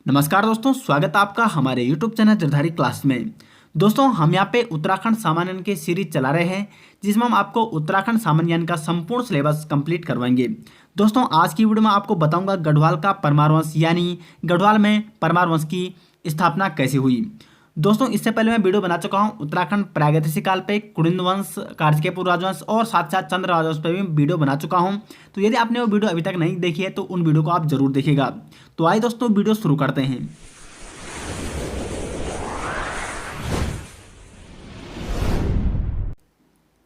नमस्कार दोस्तों, स्वागत है आपका हमारे YouTube चैनल जरधारी क्लास में। दोस्तों, हम यहाँ पे उत्तराखंड सामान्य ज्ञान के सीरीज चला रहे हैं जिसमें हम आपको उत्तराखंड सामान्य ज्ञान का संपूर्ण सिलेबस कंप्लीट करवाएंगे। दोस्तों, आज की वीडियो में आपको बताऊंगा गढ़वाल का परमार वंश यानी गढ़वाल में परमार वंश की स्थापना कैसे हुई। दोस्तों, इससे पहले मैं वीडियो बना चुका हूं उत्तराखंड प्रागैतिहासिक काल पे कुड़िंद वंश, कार्तिकेय राजवंश और साथ साथ चंद्र राजवंश पे भी वीडियो बना चुका हूं। तो यदि आपने वो वीडियो अभी तक नहीं देखी है तो उन वीडियो को आप जरूर देखिएगा। तो आइए दोस्तों, वीडियो शुरू करते हैं।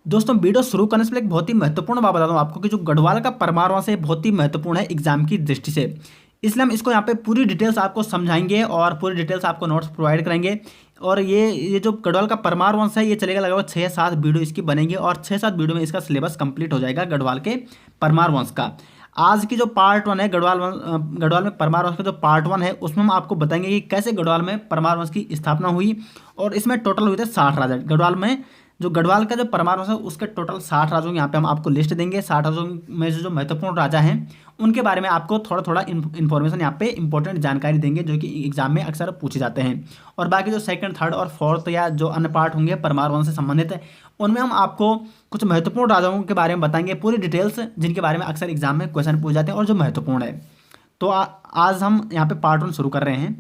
दोस्तों, वीडियो शुरू करने से पहले एक बहुत ही महत्वपूर्ण बात बता दूं आपको कि जो गढ़वाल का परमार वंश है बहुत ही महत्वपूर्ण है एग्जाम की दृष्टि से। इसलिए हम इसको यहाँ पे पूरी डिटेल्स आपको समझाएंगे और पूरी डिटेल्स आपको नोट्स प्रोवाइड करेंगे। और ये जो गढ़वाल का परमार वंश है ये चलेगा लगभग 6-7 वीडियो इसकी बनेंगे और 6-7 वीडियो में इसका सिलेबस कंप्लीट हो जाएगा गढ़वाल के परमार वंश का। आज की जो पार्ट 1 है गढ़वाल में परमार वंश का जो पार्ट 1 है उसमें हम आपको बताएंगे कि कैसे गढ़वाल में परमार वंश की स्थापना हुई। और इसमें टोटल हुए थे 60 राजा। गढ़वाल का जो परमार वंश है उसके टोटल 60 राजाओं की यहाँ पे हम आपको लिस्ट देंगे। 60 राजाओं में जो महत्वपूर्ण राजा हैं उनके बारे में आपको थोड़ा थोड़ा इन्फॉर्मेशन यहाँ पे इंपॉर्टेंट जानकारी देंगे जो कि एग्जाम में अक्सर पूछे जाते हैं। और बाकी जो सेकंड, थर्ड और फोर्थ या जो अन्य पार्ट होंगे परमार वंश से संबंधित उनमें हम आपको कुछ महत्वपूर्ण राजाओं के बारे में बताएंगे पूरी डिटेल्स, जिनके बारे में अक्सर एग्जाम में क्वेश्चन पूछ जाते हैं और जो महत्वपूर्ण है। तो आज हम यहाँ पे पार्ट 1 शुरू कर रहे हैं।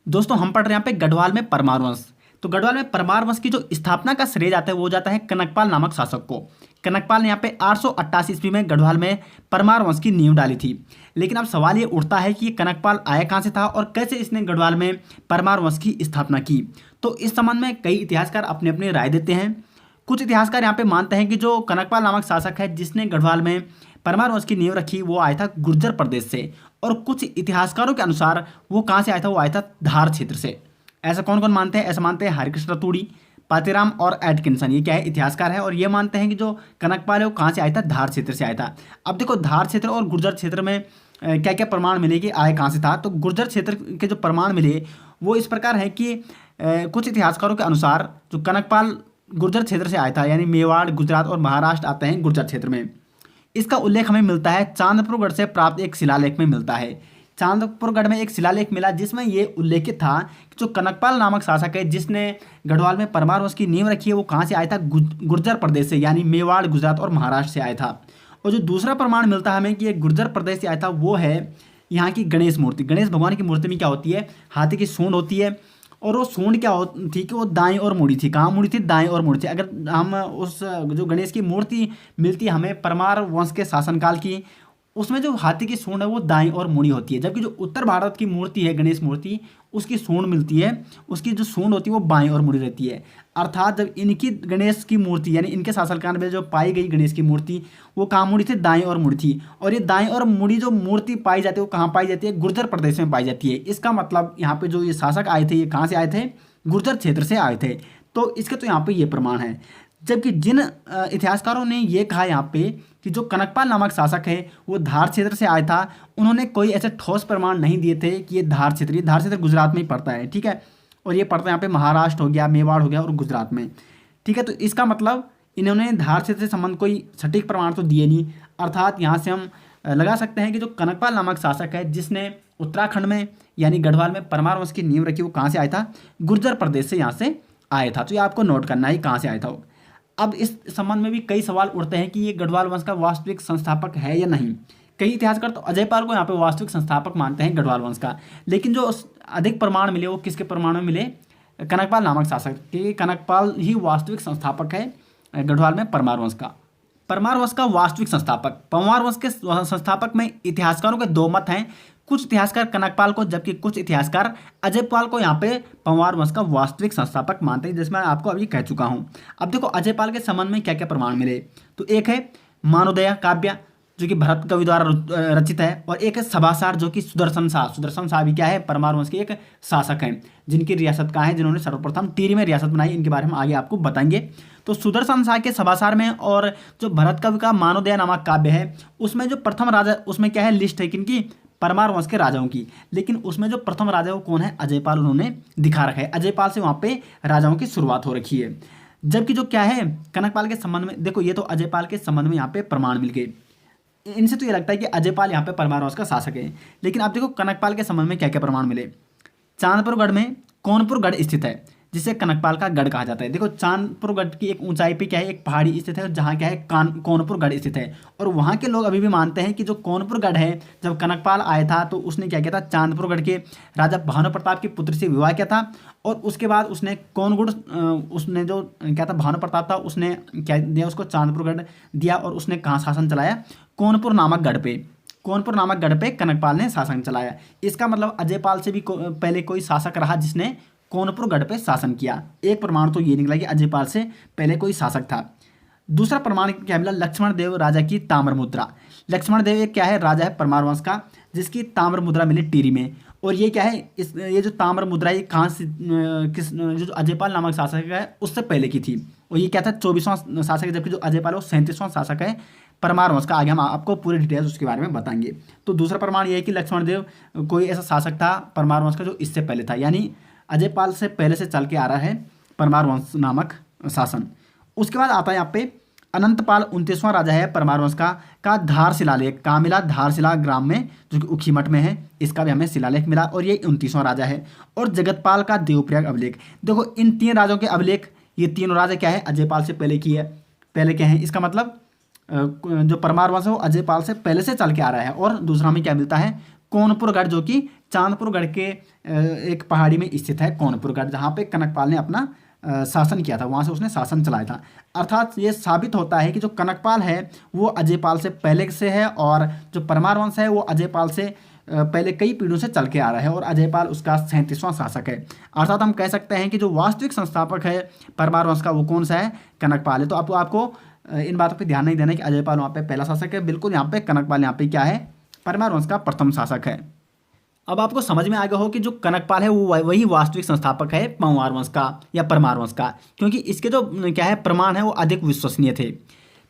दोस्तों, हम पढ़ रहे हैं यहाँ पे गढ़वाल में परमार वंश। तो गढ़वाल में परमार वंश की जो स्थापना का श्रेय जाता है वो जाता है कनकपाल नामक शासक को। कनकपाल ने यहाँ पे 888 ईस्वी में गढ़वाल में परमार वंश की नींव डाली थी। लेकिन अब सवाल ये उठता है कि ये कनकपाल आया कहाँ से था और कैसे इसने गढ़वाल में परमार वंश की स्थापना की। तो इस संबंध में कई इतिहासकार अपनी अपनी राय देते हैं। कुछ इतिहासकार यहाँ पे मानते हैं कि जो कनकपाल नामक शासक है जिसने गढ़वाल में परमार वंश की नींव रखी वो आया था गुर्जर प्रदेश से। और कुछ इतिहासकारों के अनुसार वो कहाँ से आया था, वो आया था धार क्षेत्र से। ऐसा कौन कौन मानते हैं? ऐसा मानते हैं हरिकृष्ण रतूड़ी, पातेराम और एटकिंसन। ये क्या है, इतिहासकार है और ये मानते हैं कि जो कनकपाल है वो कहाँ से आया था, धार क्षेत्र से आया था। अब देखो, धार क्षेत्र और गुर्जर क्षेत्र में क्या क्या प्रमाण मिले कि आय कहाँ से था। तो गुर्जर क्षेत्र के जो प्रमाण मिले वो इस प्रकार है कि कुछ इतिहासकारों के अनुसार जो कनकपाल गुर्जर क्षेत्र से आया था, यानी मेवाड़, गुजरात और महाराष्ट्र आते हैं गुर्जर क्षेत्र में। इसका उल्लेख हमें मिलता है चांदपुरगढ़ से प्राप्त एक शिलालेख में मिलता है। चांदपुरगढ़ में एक शिलालेख मिला जिसमें ये उल्लेखित था कि जो कनकपाल नामक शासक है जिसने गढ़वाल में परमार वंश की नींव रखी है वो कहाँ से आया था, गुर्जर प्रदेश से, यानी मेवाड़, गुजरात और महाराष्ट्र से आया था। और जो दूसरा प्रमाण मिलता है हमें कि ये गुर्जर प्रदेश से आया था वो है यहाँ की गणेश मूर्ति। गणेश भगवान की मूर्ति में क्या होती है, हाथी की सूंड होती है। और वो सूंड क्या थी कि वो दाएं और मुड़ी थी। कहाँ मुड़ी थी? दाएं और मुड़ी थी। अगर हम उस जो गणेश की मूर्ति मिलती है हमें परमार वंश के शासनकाल की, उसमें जो हाथी की सूंड है वो दाएं और मुड़ी होती है। जबकि जो उत्तर भारत की मूर्ति है गणेश मूर्ति, उसकी सूंड मिलती है, उसकी जो सूंड होती है वो बाएं और मुड़ी रहती है। अर्थात जब इनकी गणेश की मूर्ति यानी इनके शासनकाल में जो पाई गई गणेश की मूर्ति वो कहाँ मुड़ी थी, दाएं और मुड़ी थी। और ये दाएं और मुड़ी जो मूर्ति पाई जाती है वो कहाँ पाई जाती है, गुर्जर प्रदेश में पाई जाती है। इसका मतलब यहाँ पे जो ये शासक आए थे ये कहाँ से आए थे, गुर्जर क्षेत्र से आए थे। तो इसके तो यहाँ पे ये प्रमाण है। जबकि जिन इतिहासकारों ने ये कहा यहाँ पे कि जो कनकपाल नामक शासक है वो धार क्षेत्र से आया था, उन्होंने कोई ऐसे ठोस प्रमाण नहीं दिए थे कि ये धार क्षेत्र गुजरात में ही पड़ता है, ठीक है। और ये पड़ता है यहाँ पे महाराष्ट्र हो गया, मेवाड़ हो गया और गुजरात में, ठीक है। तो इसका मतलब इन्होंने धार क्षेत्र से संबंध कोई सटीक प्रमाण तो दिए नहीं। अर्थात यहाँ से हम लगा सकते हैं कि जो कनकपाल नामक शासक है जिसने उत्तराखंड में यानी गढ़वाल में परमार वंश की नींव रखी वो कहाँ से आया था, गुर्जर प्रदेश से यहाँ से आया था। तो ये आपको नोट करना है कहाँ से आया था वो। अब इस संबंध में भी कई सवाल उठते हैं कि ये गढ़वाल वंश का वास्तविक संस्थापक है या नहीं। कई इतिहासकार तो अजयपाल को यहाँ पे वास्तविक संस्थापक मानते हैं गढ़वाल वंश का। लेकिन जो अधिक प्रमाण मिले वो किसके प्रमाण में मिले, कनकपाल नामक शासक के। कनकपाल ही वास्तविक संस्थापक है गढ़वाल में परमार वंश का। परमार वंश का वास्तविक संस्थापक, परमार वंश के संस्थापक में इतिहासकारों के दो मत हैं। कुछ इतिहासकार कनकपाल को जबकि कुछ इतिहासकार अजयपाल को यहाँ पे परमार वंश का वास्तविक संस्थापक मानते हैं, जिसमें मैं आपको अभी कह चुका हूँ। अब देखो अजयपाल के संबंध में क्या क्या प्रमाण मिले। तो एक है मानोदया काव्य जो कि भरत कवि द्वारा रचित है, और एक है सभासार जो कि सुदर्शन शाह भी क्या है, परमार वंश के एक शासक हैं जिनकी रियासत कहाँ है, जिन्होंने सर्वप्रथम टिहरी में रियासत बनाई। इनके बारे में आगे आपको बताएंगे। तो सुदर्शन शाह के सभासार में और जो भरत कवि का मानोदया नामक काव्य है उसमें जो प्रथम राजा, उसमें क्या है, लिस्ट है किनकी, परमार वंश के राजाओं की। लेकिन उसमें जो प्रथम राजा वो कौन है, अजयपाल उन्होंने दिखा रखा है। अजयपाल से वहाँ पे राजाओं की शुरुआत हो रखी है। जबकि जो क्या है कनकपाल के संबंध में, देखो ये तो अजयपाल के संबंध में यहाँ पे प्रमाण मिल गए। इनसे तो ये लगता है कि अजयपाल यहाँ पे परमार वंश का शासक है। लेकिन आप देखो कनकपाल के संबंध में क्या क्या प्रमाण मिले। चांदपुर गढ़ में कौनपुर गढ़ स्थित है, जिसे कनकपाल का गढ़ कहा जाता है। देखो चांदपुर गढ़ की एक ऊंचाई पे क्या है, एक पहाड़ी स्थित है जहाँ क्या है कौनपुर गढ़ स्थित है। और वहाँ के लोग अभी भी मानते हैं कि जो कौनपुर गढ़ है, जब कनकपाल आया था तो उसने क्या किया था, चांदपुर गढ़ के राजा भानु प्रताप की पुत्र से विवाह किया था। और उसके बाद उसने कौनगुड़ उसने जो क्या था भानु प्रताप था, उसने क्या दिया उसको, चांदपुर गढ़ दिया। और उसने कहाँ शासन चलाया, कौनपुर नामक गढ़ पे। कौनपुर नामक गढ़ पे कनकपाल ने शासन चलाया। इसका मतलब अजयपाल से भी पहले कोई शासक रहा जिसने कौनपुर गढ़ पे शासन किया। एक प्रमाण तो ये निकला कि अजयपाल से पहले कोई शासक था। दूसरा प्रमाण क्या मिला, लक्ष्मण देव राजा की ताम्र मुद्रा। लक्ष्मण देव एक क्या है, राजा है परमार वंश का, जिसकी ताम्र मुद्रा मिली टिहरी में। और ये क्या है, ये जो ताम्र मुद्रा ये कहाँ से किस जो अजयपाल नामक शासक है उससे पहले की थी। और ये क्या था, 24वां शासक है, जबकि जो अजयपाल है वो 37वां शासक है परमार वंश का। आगे हम आपको पूरी डिटेल्स उसके बारे में बताएंगे। तो दूसरा प्रमाण ये है कि लक्ष्मण देव कोई ऐसा शासक था परमार वंश का जो इससे पहले था, यानी अजयपाल से पहले से चल के आ रहा है परमार वंश नामक शासन। उसके बाद आता है यहाँ पे अनंतपाल 29वां राजा है परमार वंश का धार शिलालेख कहाँ मिला, धारशिला ग्राम में जो कि उखीमठ में है, इसका भी हमें शिलालेख मिला। और ये 29वां राजा है। और जगतपाल का देवप्रयाग अभिलेख। देखो इन 3 राजाओं के अभिलेख, ये तीनों राजा क्या है, अजयपाल से पहले की है, पहले के हैं। इसका मतलब जो परमार वंश है वो अजयपाल से पहले से चल के आ रहा है। और दूसरा हमें क्या मिलता है, कौनपुर गढ़, जो कि चांदपुर गढ़ के एक पहाड़ी में स्थित है कौनपुर गढ़, जहाँ पे कनकपाल ने अपना शासन किया था, वहाँ से उसने शासन चलाया था। अर्थात ये साबित होता है कि जो कनकपाल है वो अजयपाल से पहले से है, और जो परमार वंश है वो अजयपाल से पहले कई पीढ़ियों से चल के आ रहा है, और अजयपाल उसका 37वां शासक है। अर्थात हम कह सकते हैं कि जो वास्तविक संस्थापक है परमार वंश का वो कौन सा है, कनकपाल है। तो आपको इन बातों पे ध्यान नहीं देना कि अजयपाल वहाँ पे पहला शासक है, बिल्कुल यहाँ पे कनकपाल यहाँ पे क्या है, परमार वंश का प्रथम शासक है। अब आपको समझ में आ गया हो कि जो कनकपाल है वो वही वास्तविक संस्थापक है परमार वंश का या परमार वंश का, क्योंकि इसके जो क्या है प्रमाण है वो अधिक विश्वसनीय थे।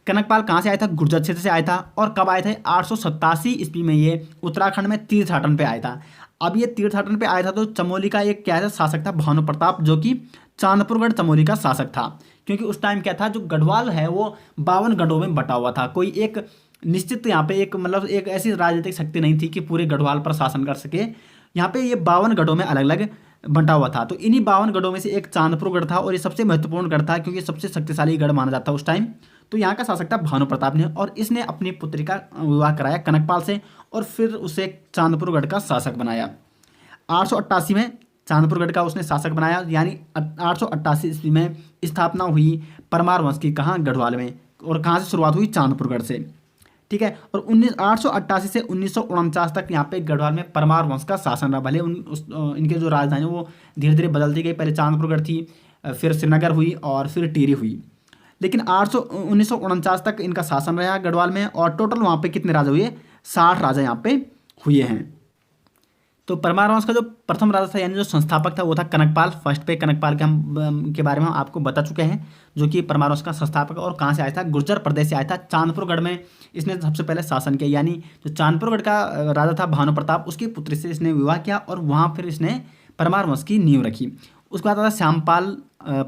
कनकपाल कहाँ से आया था, गुर्जर क्षेत्र से आया था। और कब आए थे, 887 ईस्वी में ये उत्तराखंड में तीर्थाटन पे आया था। अब ये तीर्थाटन पे आया था तो चमोली का एक क्या था शासक था, भानु प्रताप, जो कि चांदपुरगढ़ चमोली का शासक था। क्योंकि उस टाइम क्या था, जो गढ़वाल है वो 52 गढ़ों में बटा हुआ था। कोई एक निश्चित यहाँ पे एक मतलब एक ऐसी राजनीतिक शक्ति नहीं थी कि पूरे गढ़वाल पर शासन कर सके। यहाँ पे ये 52 गढ़ों में अलग अलग बंटा हुआ था। तो इन्हीं 52 गढ़ों में से एक चांदपुर गढ़ था, और ये सबसे महत्वपूर्ण गढ़ था क्योंकि सबसे शक्तिशाली गढ़ माना जाता उस टाइम। तो यहाँ का शासक था भानु प्रताप ने, और इसने अपनी पुत्री का विवाह कराया कनकपाल से, और फिर उसे चांदपुर गढ़ का शासक बनाया। 888 में चांदपुर गढ़ का उसने शासक बनाया, यानी 888 ईस्वी में स्थापना हुई परमार वंश की, कहाँ, गढ़वाल में। और कहाँ से शुरुआत हुई, चांदपुर गढ़ से, ठीक है। और 888 से 1949 तक यहाँ पे गढ़वाल में परमार वंश का शासन रहा। भले इनके जो राजधानी वो धीरे धीरे बदलती गई, पहले चांदपुर गढ़ थी, फिर श्रीनगर हुई, और फिर टिहरी हुई। लेकिन 1949 तक इनका शासन रहा गढ़वाल में। और टोटल वहाँ पे कितने राजा हुए, 60 राजा यहाँ पे हुए हैं। तो परमार वंश का जो प्रथम राजा था यानी जो संस्थापक था वो था कनकपाल। फर्स्ट पे कनकपाल के बारे में हम आपको बता चुके हैं, जो कि परमार वंश का संस्थापक। और कहाँ से आया था, गुर्जर प्रदेश से आया था। चांदपुरगढ़ में इसने सबसे पहले शासन किया, यानी जो चांदपुरगढ़ का राजा था भानु प्रताप, उसकी पुत्री से इसने विवाह किया, और वहाँ फिर इसने परमार वंश की नींव रखी। उसके बाद आता श्यामपाल,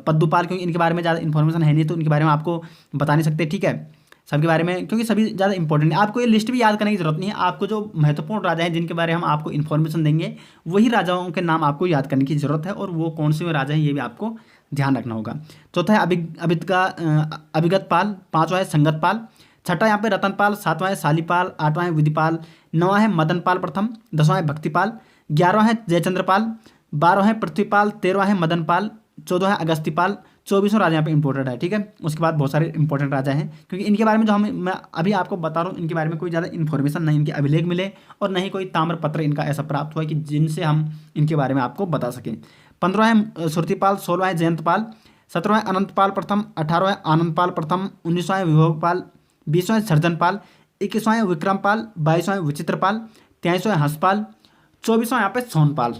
पद्दूपाल, क्योंकि इनके बारे में ज़्यादा इन्फॉर्मेशन है नहीं तो इनके बारे में आपको बता नहीं सकते, ठीक है, सबके बारे में, क्योंकि सभी ज़्यादा इंपॉर्टेंट है। आपको ये लिस्ट भी याद करने की जरूरत नहीं है। आपको जो महत्वपूर्ण राजा हैं जिनके बारे में हम आपको इन्फॉर्मेशन देंगे, वही राजाओं के नाम आपको याद करने की जरूरत है, और वो कौन से राजा हैं ये भी आपको ध्यान रखना होगा। चौथा है अभिगत पाल, 5वां है संगत पाल, 6वां यहाँ पे रतनपाल, 7वां है शालीपाल, 8वां है विधिपाल, 9वां है मदनपाल प्रथम, 10वां है भक्तिपाल, 11वां है जयचंद्रपाल, 12वां है पृथ्वीपाल, 13वां है मदनपाल, 14वां है अगस्त्यपाल, 24वां राजा यहाँ पे इंपॉर्टेंट है, ठीक है। उसके बाद बहुत सारे इंपॉर्टेंट राजा हैं, क्योंकि इनके बारे में जो मैं अभी आपको बता रहा हूँ, इनके बारे में कोई ज़्यादा इन्फॉर्मेशन नहीं, इनके अभिलेख मिले, और नहीं कोई ताम्रपत्र इनका ऐसा प्राप्त हुआ कि जिनसे हम इनके बारे में आपको बता सकें। 15वां है सुरतीपाल, 16वां है जयंतपाल, 17वां है अनंतपाल प्रथम, 18वां है आनंदपाल प्रथम, 19वां है विभोगपाल, 20वां है सर्जनपाल, 21वां है विक्रमपाल, 22वां है विचित्रपाल, 23वां है हंसपाल, 24वां यहाँ पे सोनपाल।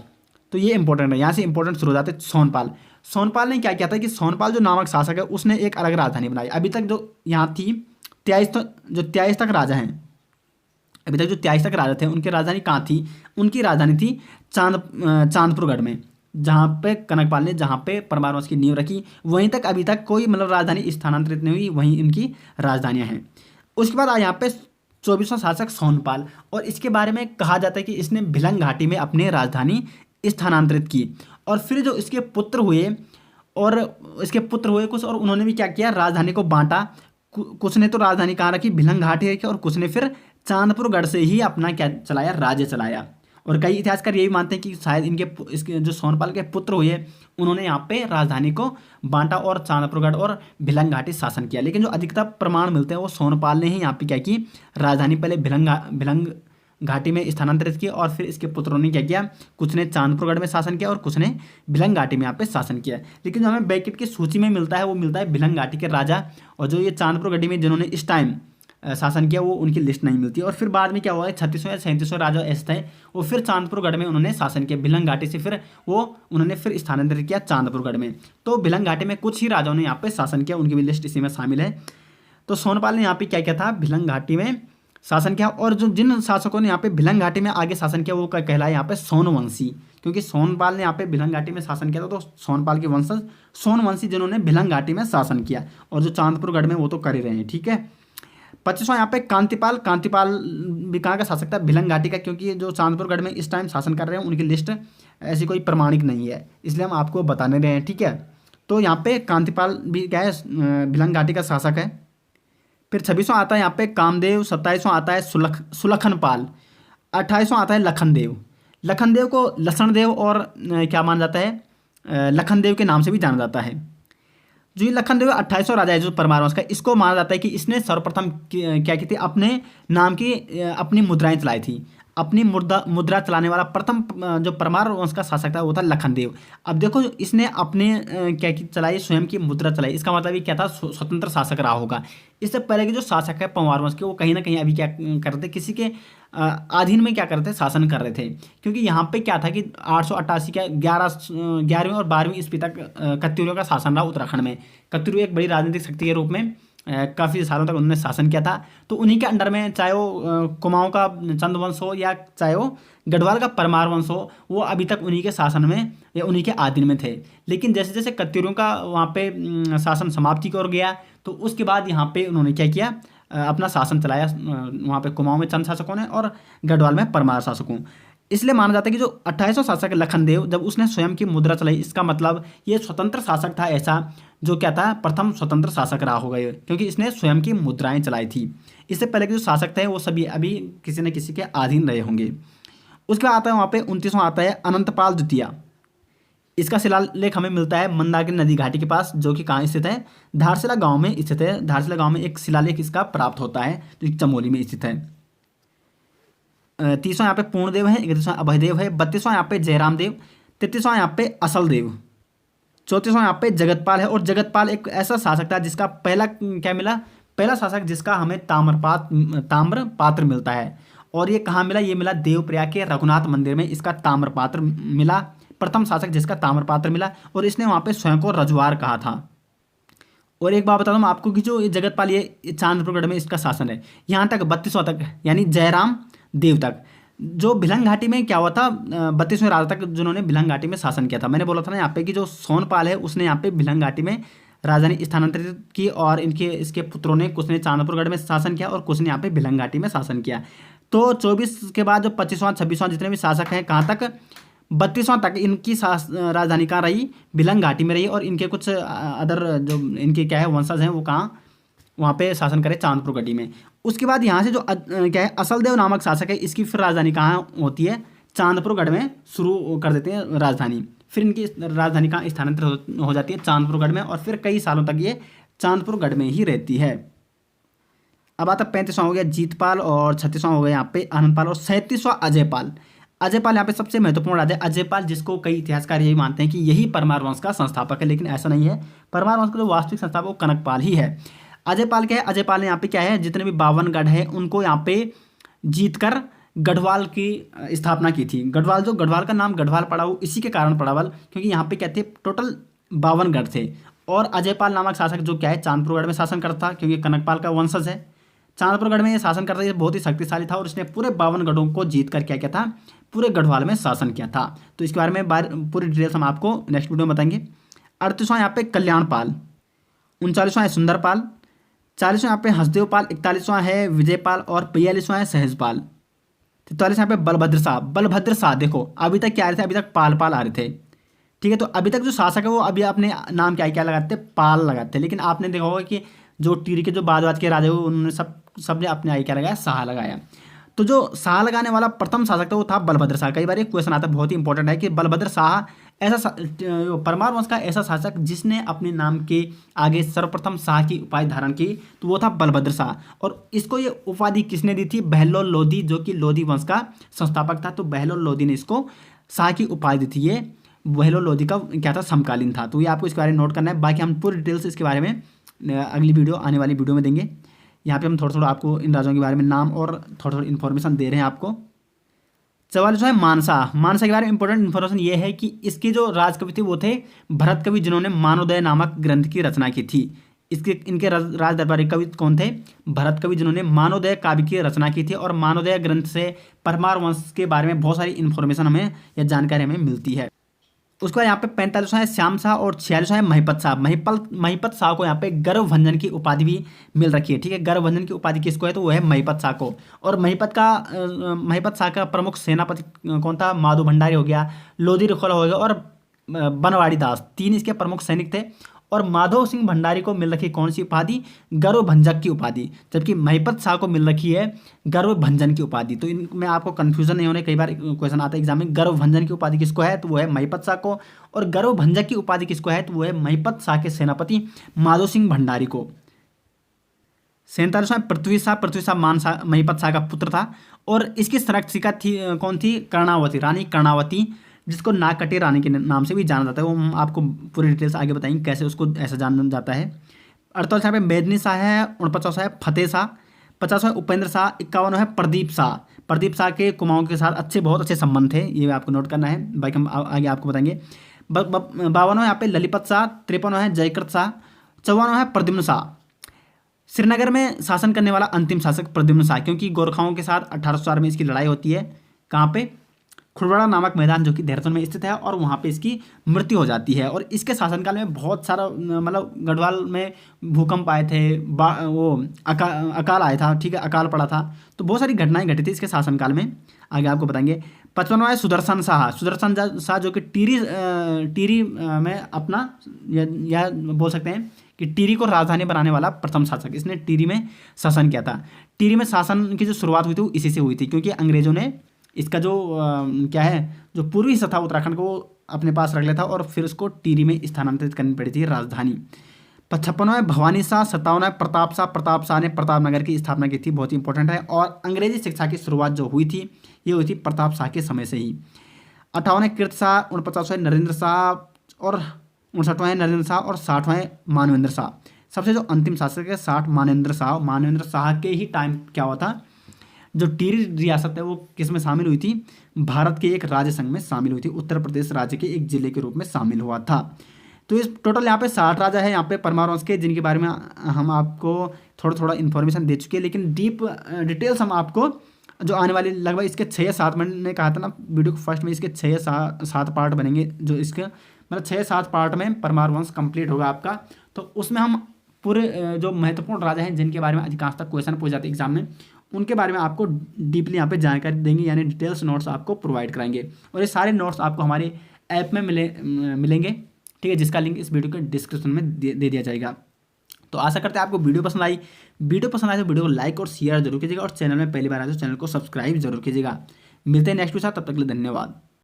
तो ये इंपॉर्टेंट है, यहाँ से इंपॉर्टेंट शुरू हो जाते हैं। सोनपाल ने क्या किया था कि सोनपाल जो नामक शासक है उसने एक अलग राजधानी बनाई। अभी तक जो यहाँ थी 23 तक राजा हैं, अभी तक जो 23 तक राजा थे उनकी राजधानी कहाँ थी, उनकी राजधानी थी चांदपुरगढ़ में, जहाँ पे कनकपाल ने जहाँ पे परमार वंश की नींव रखी, वहीं तक अभी तक कोई मतलब राजधानी स्थानांतरित नहीं हुई, वहीं इनकी राजधानियाँ हैं। उसके बाद यहाँ पे 24वां शासक सोनपाल, और इसके बारे में कहा जाता है कि इसने भिलंग घाटी में अपनी राजधानी स्थानांतरित की। और फिर जो इसके पुत्र हुए, और इसके पुत्र हुए कुछ, और उन्होंने भी क्या किया, राजधानी को बांटा। कुछ ने तो राजधानी कहाँ रखी, भिलंग घाटी रखी, और कुछ ने फिर चांदपुरगढ़ से ही अपना क्या चलाया, राज्य चलाया। और कई इतिहासकार यही मानते हैं कि शायद इसके जो सोनपाल के पुत्र हुए, उन्होंने यहाँ पे राजधानी को बांटा और चांदपुरगढ़ और भिलंग घाटी शासन किया। लेकिन जो अधिकतर प्रमाण मिलते हैं वो सोनपाल ने ही यहाँ पे क्या की, राजधानी पहले भिलंग घाटी में स्थानांतरित की, और फिर इसके पुत्रों ने क्या किया, कुछ ने चांदपुरगढ़ में शासन किया और कुछ ने भिलंग घाटी में यहाँ पे शासन किया। लेकिन जो हमें बैकेट की सूची में मिलता है वो मिलता है भिलंग घाटी के राजा, और जो ये चांदपुर घाटी में जिन्होंने इस टाइम शासन किया वो उनकी लिस्ट नहीं मिलती। और फिर बाद में क्या हुआ है, 36वां या 37वां राजा ऐसे थे, वो फिर चांदपुरगढ़ में उन्होंने शासन किया। भिलंग घाटी से फिर उन्होंने फिर स्थानांतरित किया चांदपुरगढ़ में। तो भिलंग घाटी में कुछ ही राजाओं ने यहाँ पे शासन किया, उनकी भी लिस्ट इसी में शामिल है। तो सोनपाल ने यहाँ पे क्या किया था, भिलंग घाटी में शासन किया। और जो जिन शासकों ने यहाँ पे भिलंग घाटी में आगे शासन किया वो कहलाए यहाँ पे सोनवंशी, क्योंकि सोनपाल ने यहाँ पे भिलंग घाटी में शासन किया था, तो सोनपाल के वंशज सोनवंशी जिन्होंने भिलंग घाटी में शासन किया। और जो चांदपुरगढ़ में वो तो कर ही रहे हैं, ठीक है। 25वां यहाँ पे कांतिपाल भी कहाँ का शासक था, भिलंग घाटी का, क्योंकि जो चांदपुरगढ़ में इस टाइम शासन कर रहे हैं उनकी लिस्ट ऐसी कोई प्रमाणिक नहीं है, इसलिए हम आपको बताने रहे हैं, ठीक है। तो यहाँ पे कांतिपाल भी क्या है, भिलंग घाटी का शासक है। फिर 26वां आता है यहाँ पे कामदेव, 27वां आता है सुलखनपाल, 28वां आता है लखनदेव। लखनदेव को लसणदेव और क्या माना जाता है, लखनदेव के नाम से भी जाना जाता है। जो ये लखनदेव 28वां राजा है जो परमार वंश का, इसको माना जाता है कि इसने सर्वप्रथम क्या की थी, अपने नाम की अपनी मुद्राएं चलाई थी। अपनी मुद्रा चलाने वाला प्रथम जो परमार वंश का शासक था वो था लखनदेव। अब देखो इसने अपने क्या की चलाई, स्वयं की मुद्रा चलाई, इसका मतलब ये क्या था, स्वतंत्र शासक रहा होगा। इससे पहले के जो शासक है परमार वंश के, वो कहीं ना कहीं अभी क्या करते, किसी के अधीन में क्या करते थे, शासन कर रहे थे। क्योंकि यहाँ पे क्या था कि 888 का 11वीं और 12वीं ईस्वी तक कत्यूरियों का शासन रहा उत्तराखंड में। कत्यूरी एक बड़ी राजनीतिक शक्ति के रूप में काफ़ी सालों तक उन्होंने शासन किया था। तो उन्हीं के अंडर में चाहे वो कुमाऊं का चंद वंश हो या चाहे वो गढ़वाल का परमार वंश हो, वो अभी तक उन्हीं के शासन में या उन्हीं के अधीन में थे। लेकिन जैसे जैसे कत्यूरियों का वहाँ पे शासन समाप्ति की ओर गया, तो उसके बाद यहाँ पे उन्होंने क्या किया, अपना शासन चलाया। वहाँ पे कुमाऊं में चंद शासकों ने और गढ़वाल में परमार शासकों। इसलिए माना जाता है कि जो 28वां शासक लखनदेव, जब उसने स्वयं की मुद्रा चलाई, इसका मतलब ये स्वतंत्र शासक था ऐसा, जो क्या था, प्रथम स्वतंत्र शासक रहा होगा ये, क्योंकि इसने स्वयं की मुद्राएं चलाई थी। इससे पहले के जो शासक थे वो सभी अभी किसी न किसी के अधीन रहे होंगे। उसके बाद आता है वहाँ पे 29वां आता है अनंतपाल द्वितीय। इसका शिलालेख हमें मिलता है मंदाकिनी नदी घाटी के पास, जो कि कहाँ स्थित है, धारशिला गांव में स्थित है। धारशिला गांव में एक शिलालेख इसका प्राप्त होता है जो चमोली में स्थित है। 30वां यहाँ पे पूर्णदेव है, 31वां अभयदेव है, 32वां यहाँ पे जयराम देव, 33वां यहाँ पे असल देव, 34वां यहाँ पे जगतपाल है। और जगतपाल एक ऐसा शासक था जिसका पहला क्या मिला, पहला शासक जिसका हमें ताम्र पात्र मिलता है। और ये कहाँ मिला, ये मिला देवप्रयाग के रघुनाथ मंदिर में इसका ताम्र पात्र मिला। प्रथम शासक जिसका ताम्र पात्र मिला, और इसने वहाँ पे स्वयं को रजवार कहा था। और एक बात बता दूँ आपको कि जो ये जगतपाल, ये चांदपुरगढ़ में इसका शासन है यहाँ तक 32वां तक, यानी जयराम देव तक। जो भिलंग घाटी में क्या हुआ था, 32वें राजा तक जिन्होंने भिलंग घाटी में शासन किया था। मैंने बोला था ना यहाँ पे कि जो सोनपाल है उसने यहाँ पे भिलंग घाटी में राजधानी स्थानांतरित की, और इसके पुत्रों ने, कुछ ने चांदपुरगढ़ में शासन किया और कुछ ने यहाँ पे भिलंग घाटी में शासन किया। तो 24 के बाद जो 25वां 26वां जितने भी शासक हैं, कहाँ तक, 32वां तक इनकी राजधानी कहाँ रही, भिलंग घाटी में रही। और इनके कुछ अदर जो इनके क्या है वंशज हैं वो कहाँ, वहाँ पे शासन करे चांदपुर घाटी में। उसके बाद यहाँ से जो क्या है असलदेव नामक शासक है, इसकी फिर राजधानी कहाँ होती है, चांदपुरगढ़ में शुरू कर देते हैं राजधानी। फिर इनकी राजधानी कहाँ स्थानांतरित हो जाती है, चांदपुरगढ़ में, और फिर कई सालों तक ये चांदपुरगढ़ में ही रहती है। अब आता 35वां हो गया जीतपाल, और 36वां हो गया यहाँ पे आनंदपाल, और 37वां अजयपाल। अजयपाल यहाँ पे सबसे महत्वपूर्ण राजा है। अजयपाल, जिसको कई इतिहासकार यही मानते हैं कि यही परमार वंश का संस्थापक है, लेकिन ऐसा नहीं है। परमार वंश का जो वास्तविक संस्थापक वो कनकपाल ही है। अजयपाल क्या है, अजयपाल ने यहाँ पे क्या है, जितने भी 52 गढ़ है उनको यहाँ पे जीतकर गढ़वाल की स्थापना की थी। गढ़वाल का नाम गढ़वाल पड़ा हो इसी के कारण पड़ा, क्योंकि यहाँ पे क्या थे, टोटल 52 गढ़ थे। और अजयपाल नामक शासक जो क्या है चांदपुरगढ़ में शासन करता था, क्योंकि कनकपाल का वंशज है। चांदपुरगढ़ में ये शासन करता था, बहुत ही शक्तिशाली था, और इसने पूरे 52 गढ़ों को जीत कर क्या किया था, पूरे गढ़वाल में शासन किया था। तो इसके बारे में पूरी डिटेल्स हम आपको नेक्स्ट वीडियो में बताएंगे। 38वां यहाँ पे कल्याणपाल, 39वां है सुंदरपाल, 40वां यहाँ पे हसदेवपाल, 41वां है विजयपाल और 42वां है सहजपाल। 43 यहाँ पे बलभद्र शाह। बलभद्र शाह देखो अभी तक क्या आ रहे थे, अभी तक पाल पाल आ रहे थे, ठीक है। तो अभी तक जो शासक है वो अभी अपने नाम क्या क्या लगाते हैं, पाल लगाते हैं। लेकिन आपने देखा होगा कि जो टिहरी के जो बाद के राजा हुए उन्होंने सबने अपने आगे क्या लगाया, शाह लगाया। तो जो शाह लगाने वाला प्रथम शासक था वो था बलभद्र शाह। कई बार एक क्वेश्चन आता है, बहुत ही इंपॉर्टेंट है कि बलभद्र शाह ऐसा परमार वंश का ऐसा शासक जिसने अपने नाम के आगे सर्वप्रथम शाह की उपाधि धारण की, तो वो था बलभद्र शाह। और इसको ये उपाधि किसने दी थी, बहलोल लोधी, जो कि लोधी वंश का संस्थापक था। तो बहलोल लोधी ने इसको शाह की उपाधि दी थी। ये बहलोल लोधी का क्या था, समकालीन था। तो ये आपको इसके बारे में नोट करना है। बाकी हम पूरी डिटेल्स इसके बारे में अगली वीडियो, आने वाली वीडियो में देंगे। यहाँ पे हम थोड़ा थोड़ा आपको इन राजाओं के बारे में नाम और थोड़ा थोड़ा इन्फॉर्मेशन दे रहे हैं आपको। 44 है मानसा। मानसा के बारे में इंपॉर्टेंट इन्फॉर्मेशन ये है कि इसके जो राजकवि थे वो थे भरत कवि, जिन्होंने मानोदय नामक ग्रंथ की रचना की थी। इनके राज दरबारी कवि कौन थे, भरत कवि, जिन्होंने मानोदय काव्य की रचना की थी। और मानोदय ग्रंथ से परमार वंश के बारे में बहुत सारी इन्फॉर्मेशन हमें या जानकारी हमें मिलती है। उसके बाद यहाँ पे 45वां है श्याम शाह और 46वां है महिपत शाह। महिपत शाह को यहाँ पे गर्व भंजन की उपाधि भी मिल रखी है, ठीक है। गर्व भंजन की उपाधि किसको है, तो वो है महिपत शाह को। और महिपत शाह का प्रमुख सेनापति कौन था, माधो भंडारी हो गया, लोधी रुखौला हो गया और बनवाड़ी दास, 3 इसके प्रमुख सैनिक थे। और माधव सिंह भंडारी को मिल रखी कौन सी उपाधि, गर्व भंजक की उपाधि, जबकि महिपत शाह को मिल रखी है गर्व भंजन की उपाधि। तो इनमें आपको कंफ्यूजन नहीं होने, कई बार क्वेश्चन आता है एग्जाम में, गर्व भंजन की उपाधि किसको है, तो वो है महिपत शाह को। और गर्व भंजक की उपाधि किसको है, तो वो है महिपत शाह के सेनापति माधव सिंह भंडारी को। 47वां पृथ्वी शाह। पृथ्वी शाह महिपत शाह का पुत्र था। और इसकी संरक्षिका थी कौन थी, कर्णावती, रानी कर्णावती, जिसको नागकटी रानी के नाम से भी जाना जाता है। वो हम आपको पूरी डिटेल्स आगे बताएंगे कैसे उसको ऐसा जाना जाता है। 48 यहाँ पे मेदनी शाह है। 49 है फतेह शाह। 50 है उपेंद्र शाह। 51 है प्रदीप शाह। प्रदीप शाह के कुमाऊं के साथ बहुत अच्छे संबंध थे, ये आपको नोट करना है। बाकी हम आगे आपको बताएंगे। 52 यहाँ पे ललिपत शाह। 53 है जयकृत शाह। 54 है प्रद्युम्न शाह। श्रीनगर में शासन करने वाला अंतिम शासक प्रद्युम्न शाह, क्योंकि गोरखाओं के साथ 1804 में इसकी लड़ाई होती है। कहाँ पे, खुड़वाड़ा नामक मैदान जो कि देहरादून में स्थित है, और वहाँ पे इसकी मृत्यु हो जाती है। और इसके शासनकाल में बहुत सारा मतलब गढ़वाल में भूकंप आए थे, अकाल आया था, ठीक है, अकाल पड़ा था। तो बहुत सारी घटनाएं घटी थी इसके शासनकाल में, आगे आपको बताएंगे। 55वां है सुदर्शन शाह। सुदर्शन शाह जो कि टिहरी में अपना या बोल सकते हैं कि टिहरी को राजधानी बनाने वाला प्रथम शासक, इसने टिहरी में शासन किया था। टिहरी में शासन की जो शुरुआत हुई थी वो इसी से हुई थी, क्योंकि अंग्रेजों ने इसका जो क्या है, जो पूर्वी हिस्सा था उत्तराखंड को अपने पास रख लिया था और फिर उसको टिहरी में स्थानांतरित करनी पड़ी थी राजधानी। 56वां है भवानी शाह। 57वां है प्रताप शाह। प्रताप शाह ने प्रतापनगर की स्थापना की थी, बहुत ही इंपॉर्टेंट है। और अंग्रेजी शिक्षा की शुरुआत जो हुई थी ये हुई थी प्रताप शाह के समय से ही। 58 है कीर्त शाह। 49वां है नरेंद्र शाह। और 59वां है नरेंद्र शाह। और 60वां है मानवेंद्र शाह। सबसे जो अंतिम शासक है 60 मानवेंद्र शाह। मानवेंद्र शाह के ही टाइम क्या हुआ था, जो टिहरी रियासत है वो किस में शामिल हुई थी, भारत के एक राज्य संघ में शामिल हुई थी, उत्तर प्रदेश राज्य के एक जिले के रूप में शामिल हुआ था। तो इस टोटल यहाँ पे 60 राजा है यहाँ पे परमार वंश के, जिनके बारे में हम आपको थोड़ा थोड़ा इन्फॉर्मेशन दे चुके हैं। लेकिन डीप डिटेल्स हम आपको जो आने वाली लगभग इसके 6 या 7 मैंने कहा था ना वीडियो को फर्स्ट में, इसके 6 या 7 पार्ट बनेंगे, जो इसके मतलब 6 या 7 पार्ट में परमार वंश कंप्लीट होगा आपका। तो उसमें हम पूरे जो महत्वपूर्ण राजा हैं जिनके बारे में अधिकांश तक क्वेश्चन पूछ जाते हैं एग्जाम में, उनके बारे में आपको डीपली यहाँ पे जानकारी देंगे, यानी डिटेल्स नोट्स आपको प्रोवाइड कराएंगे। और ये सारे नोट्स आपको हमारे ऐप में मिलेंगे, ठीक है, जिसका लिंक इस वीडियो के डिस्क्रिप्शन में दे दिया जाएगा। तो आशा करते हैं आपको वीडियो पसंद आई। वीडियो पसंद आए तो वीडियो को लाइक और शेयर जरूर कीजिएगा, और चैनल में पहली बार आए तो चैनल को सब्सक्राइब जरूर कीजिएगा। मिलते हैं नेक्स्ट के साथ, तब तक के लिए धन्यवाद।